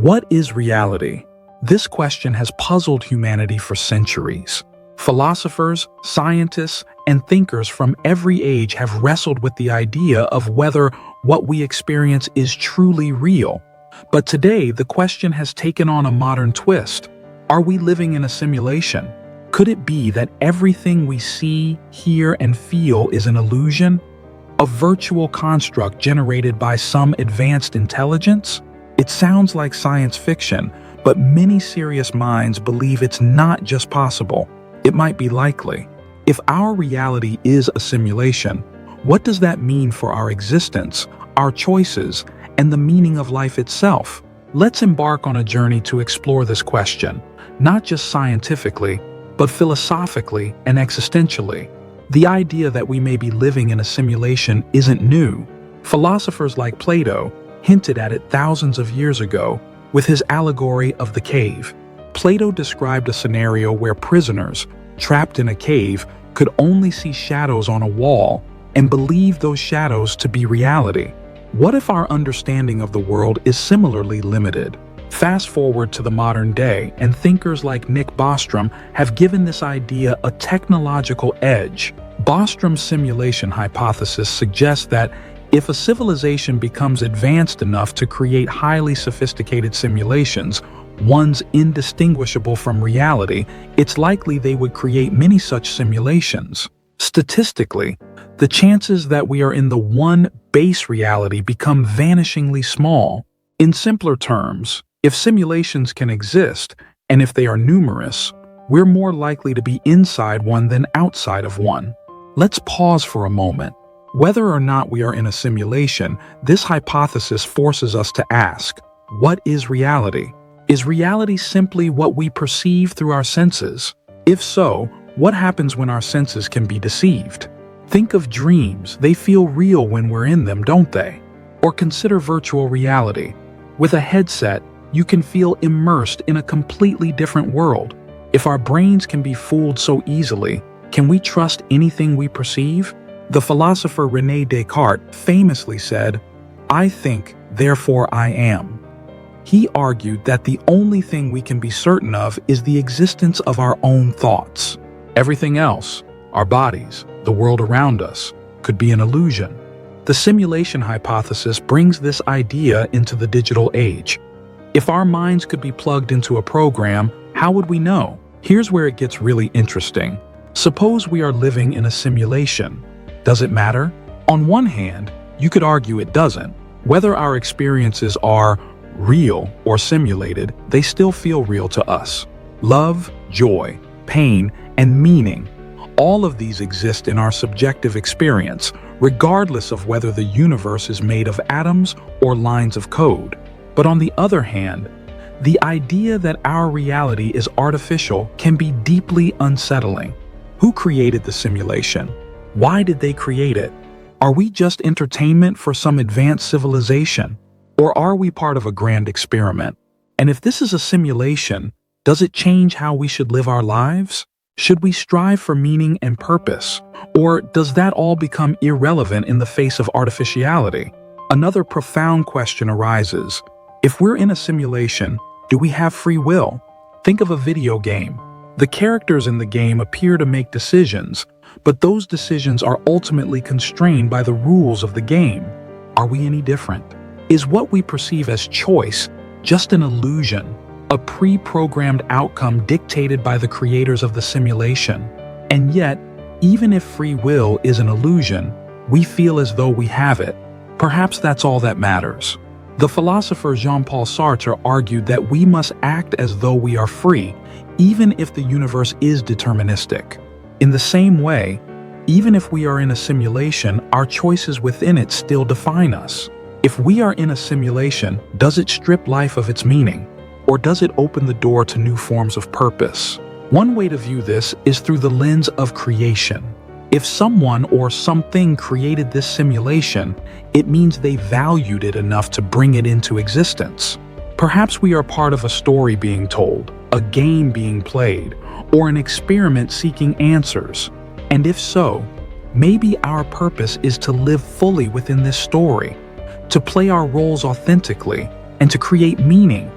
What is reality? This question has puzzled humanity for centuries. Philosophers, scientists, and thinkers from every age have wrestled with the idea of whether what we experience is truly real. But today, the question has taken on a modern twist. Are we living in a simulation? Could it be that everything we see, hear, and feel is an illusion? A virtual construct generated by some advanced intelligence? It sounds like science fiction, but many serious minds believe it's not just possible. It might be likely. If our reality is a simulation, what does that mean for our existence, our choices, and the meaning of life itself? Let's embark on a journey to explore this question, not just scientifically, but philosophically and existentially. The idea that we may be living in a simulation isn't new. Philosophers like Plato hinted at it thousands of years ago with his Allegory of the cave. Plato described a scenario where prisoners, trapped in a cave, could only see shadows on a wall and believe those shadows to be reality. What if our understanding of the world is similarly limited? Fast forward to the modern day, and thinkers like Nick Bostrom have given this idea a technological edge. Bostrom's simulation hypothesis suggests that if a civilization becomes advanced enough to create highly sophisticated simulations, ones indistinguishable from reality, it's likely they would create many such simulations. Statistically, the chances that we are in the one base reality become vanishingly small. In simpler terms, if simulations can exist, and if they are numerous, we're more likely to be inside one than outside of one. Let's pause for a moment. Whether or not we are in a simulation, this hypothesis forces us to ask, what is reality? Is reality simply what we perceive through our senses? If so, what happens when our senses can be deceived? Think of dreams. They feel real when we're in them, don't they? Or consider virtual reality. With a headset, you can feel immersed in a completely different world. If our brains can be fooled so easily, can we trust anything we perceive? The philosopher René Descartes famously said, "I think, therefore I am." He argued that the only thing we can be certain of is the existence of our own thoughts. Everything else, our bodies, the world around us, could be an illusion. The simulation hypothesis brings this idea into the digital age. If our minds could be plugged into a program, how would we know? Here's where it gets really interesting. Suppose we are living in a simulation. Does it matter? On one hand, you could argue it doesn't. Whether our experiences are real or simulated, they still feel real to us. Love, joy, pain, and meaning, all of these exist in our subjective experience, regardless of whether the universe is made of atoms or lines of code. But on the other hand, the idea that our reality is artificial can be deeply unsettling. Who created the simulation? Why did they create it? Are we just entertainment for some advanced civilization? Or are we part of a grand experiment? And if this is a simulation, does it change how we should live our lives? Should we strive for meaning and purpose? Or does that all become irrelevant in the face of artificiality? Another profound question arises. If we're in a simulation, do we have free will? Think of a video game. The characters in the game appear to make decisions, but those decisions are ultimately constrained by the rules of the game. Are we any different? Is what we perceive as choice just an illusion, a pre-programmed outcome dictated by the creators of the simulation? And yet, even if free will is an illusion, we feel as though we have it. Perhaps that's all that matters. The philosopher Jean-Paul Sartre argued that we must act as though we are free, even if the universe is deterministic. In the same way, even if we are in a simulation, our choices within it still define us. If we are in a simulation, does it strip life of its meaning? Or does it open the door to new forms of purpose? One way to view this is through the lens of creation. If someone or something created this simulation, it means they valued it enough to bring it into existence. Perhaps we are part of a story being told, a game being played, or an experiment seeking answers. And if so, maybe our purpose is to live fully within this story, to play our roles authentically, and to create meaning.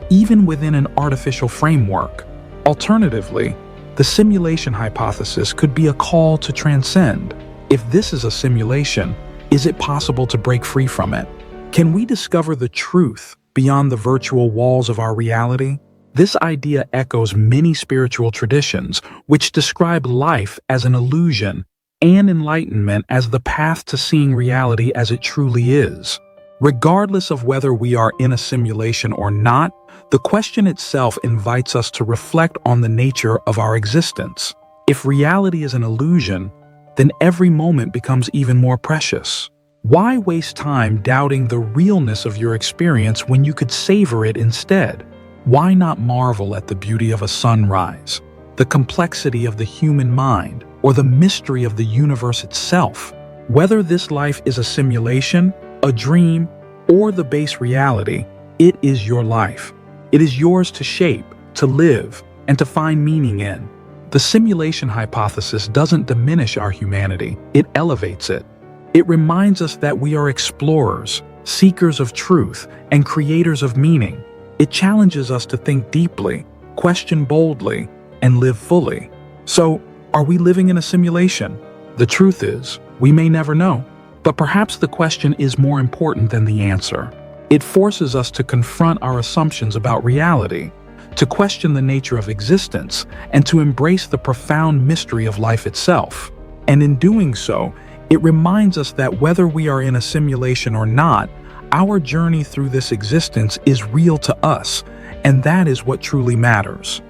even within an artificial framework. Alternatively, the simulation hypothesis could be a call to transcend. If this is a simulation, is it possible to break free from it? Can we discover the truth beyond the virtual walls of our reality? This idea echoes many spiritual traditions, which describe life as an illusion and enlightenment as the path to seeing reality as it truly is. Regardless of whether we are in a simulation or not, the question itself invites us to reflect on the nature of our existence. If reality is an illusion, then every moment becomes even more precious. Why waste time doubting the realness of your experience when you could savor it instead? Why not marvel at the beauty of a sunrise, the complexity of the human mind, or the mystery of the universe itself? Whether this life is a simulation, a dream, or the base reality, it is your life. It is yours to shape, to live, and to find meaning in. The simulation hypothesis doesn't diminish our humanity, it elevates it. It reminds us that we are explorers, seekers of truth, and creators of meaning. It challenges us to think deeply, question boldly, and live fully. So, are we living in a simulation? The truth is, we may never know. But perhaps the question is more important than the answer. It forces us to confront our assumptions about reality, to question the nature of existence, and to embrace the profound mystery of life itself. And in doing so, it reminds us that whether we are in a simulation or not, our journey through this existence is real to us, and that is what truly matters.